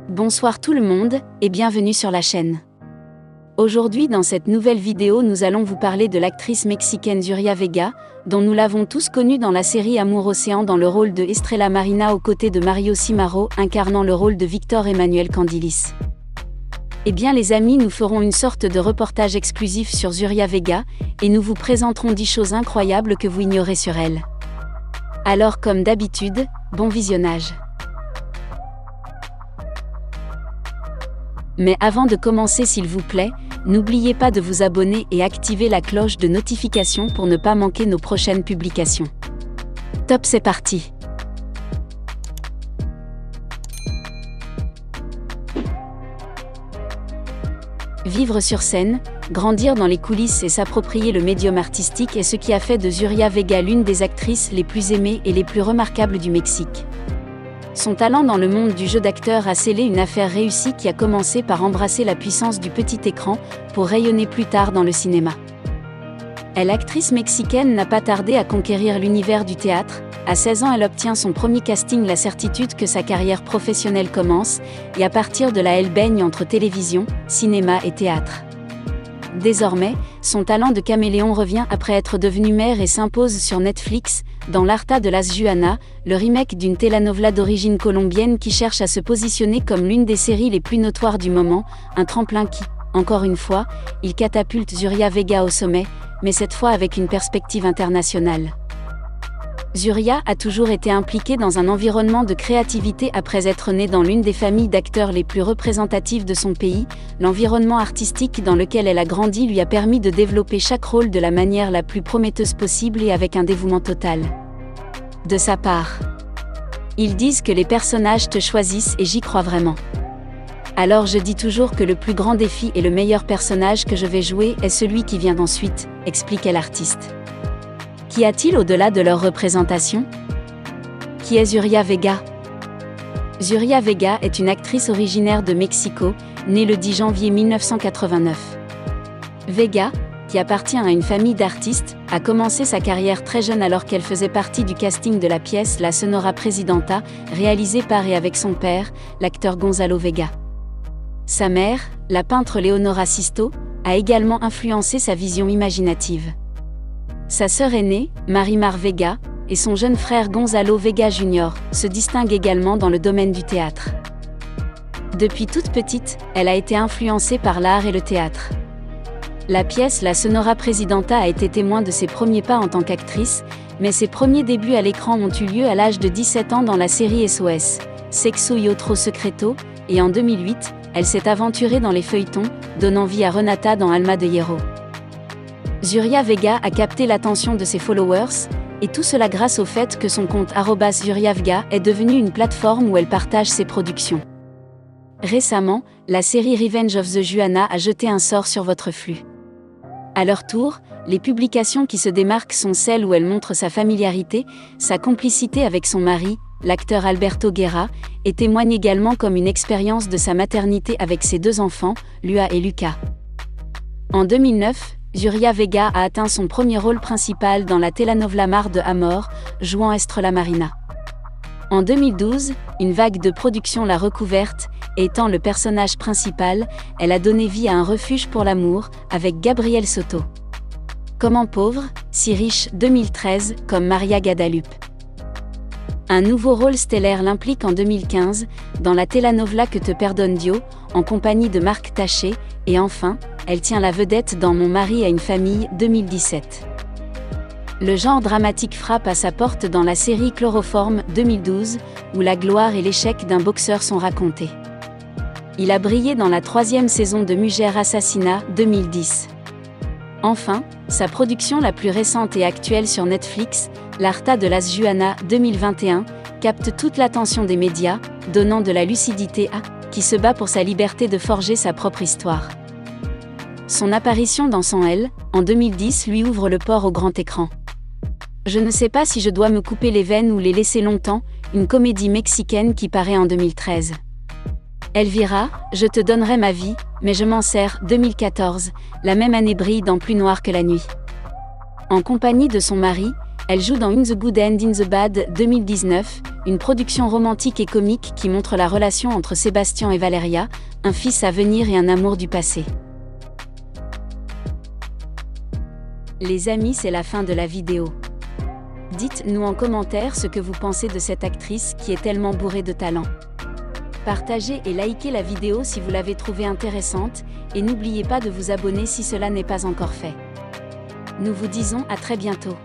Bonsoir tout le monde, et bienvenue sur la chaîne. Aujourd'hui dans cette nouvelle vidéo nous allons vous parler de l'actrice mexicaine Zuria Vega, dont nous l'avons tous connue dans la série Amour Océan dans le rôle de Estrella Marina aux côtés de Mario Cimaro incarnant le rôle de Victor Emmanuel Candilis. Eh bien les amis, nous ferons une sorte de reportage exclusif sur Zuria Vega, et nous vous présenterons 10 choses incroyables que vous ignorez sur elle. Alors comme d'habitude, bon visionnage. Mais avant de commencer s'il vous plaît, n'oubliez pas de vous abonner et activer la cloche de notification pour ne pas manquer nos prochaines publications. Top, c'est parti! Vivre sur scène, grandir dans les coulisses et s'approprier le médium artistique est ce qui a fait de Zuria Vega l'une des actrices les plus aimées et les plus remarquables du Mexique. Son talent dans le monde du jeu d'acteur a scellé une affaire réussie qui a commencé par embrasser la puissance du petit écran, pour rayonner plus tard dans le cinéma. L'actrice mexicaine n'a pas tardé à conquérir l'univers du théâtre. À 16 ans elle obtient son premier casting, la certitude que sa carrière professionnelle commence, et à partir de là elle baigne entre télévision, cinéma et théâtre. Désormais, son talent de caméléon revient après être devenue mère et s'impose sur Netflix, dans L'Arta de las Juanas, le remake d'une telenovela d'origine colombienne qui cherche à se positionner comme l'une des séries les plus notoires du moment, un tremplin qui, encore une fois, il catapulte Zuria Vega au sommet, mais cette fois avec une perspective internationale. Zuria a toujours été impliquée dans un environnement de créativité après être née dans l'une des familles d'acteurs les plus représentatives de son pays. L'environnement artistique dans lequel elle a grandi lui a permis de développer chaque rôle de la manière la plus prometteuse possible et avec un dévouement total. De sa part, ils disent que les personnages te choisissent et j'y crois vraiment. Alors je dis toujours que le plus grand défi et le meilleur personnage que je vais jouer est celui qui vient ensuite, expliquait l'artiste. Qu'y a-t-il au-delà de leur représentation? Qui est Zuria Vega? Zuria Vega est une actrice originaire de Mexico, née le 10 janvier 1989. Vega, qui appartient à une famille d'artistes, a commencé sa carrière très jeune alors qu'elle faisait partie du casting de la pièce La Sonora Presidenta, réalisée par et avec son père, l'acteur Gonzalo Vega. Sa mère, la peintre Leonora Sisto, a également influencé sa vision imaginative. Sa sœur aînée, Marimar Vega, et son jeune frère Gonzalo Vega Jr. se distinguent également dans le domaine du théâtre. Depuis toute petite, elle a été influencée par l'art et le théâtre. La pièce La Sonora Presidenta a été témoin de ses premiers pas en tant qu'actrice, mais ses premiers débuts à l'écran ont eu lieu à l'âge de 17 ans dans la série SOS, Sexo y Otro Secreto, et en 2008, elle s'est aventurée dans les feuilletons, donnant vie à Renata dans Alma de Hierro. Zuria Vega a capté l'attention de ses followers, et tout cela grâce au fait que son compte @ZuriaVega est devenu une plateforme où elle partage ses productions. Récemment, la série Revenge of the Juanas a jeté un sort sur votre flux. À leur tour, les publications qui se démarquent sont celles où elle montre sa familiarité, sa complicité avec son mari, l'acteur Alberto Guerra, et témoigne également comme une expérience de sa maternité avec ses 2 enfants, Lua et Luca. En 2009, Zuria Vega a atteint son premier rôle principal dans la telenovela Mar de Amor, jouant Estrella Marina. En 2012, une vague de production l'a recouverte, et étant le personnage principal, elle a donné vie à Un refuge pour l'amour, avec Gabriel Soto. Comment pauvre, si riche 2013, comme Maria Guadalupe. Un nouveau rôle stellaire l'implique en 2015, dans la telenovela Que te perdone Dios, en compagnie de Marc Taché, et enfin, elle tient la vedette dans Mon mari a une famille 2017. Le genre dramatique frappe à sa porte dans la série Chloroforme 2012, où la gloire et l'échec d'un boxeur sont racontés. Il a brillé dans la 3e saison de Mujer Assassina 2010. Enfin, sa production la plus récente et actuelle sur Netflix, L'Arta de las Juanas 2021, capte toute l'attention des médias, donnant de la lucidité à qui se bat pour sa liberté de forger sa propre histoire. Son apparition dans Sans elle, en 2010 lui ouvre le port au grand écran. Je ne sais pas si je dois me couper les veines ou les laisser longtemps, une comédie mexicaine qui paraît en 2013. Elvira, Je te donnerai ma vie, mais je m'en sers 2014, la même année brille dans Plus noir que la nuit. En compagnie de son mari, Elle joue dans In the Good and in the Bad 2019, une production romantique et comique qui montre la relation entre Sébastien et Valeria, un fils à venir et un amour du passé. Les amis, c'est la fin de la vidéo. Dites-nous en commentaire ce que vous pensez de cette actrice qui est tellement bourrée de talent. Partagez et likez la vidéo si vous l'avez trouvée intéressante, et n'oubliez pas de vous abonner si cela n'est pas encore fait. Nous vous disons à très bientôt.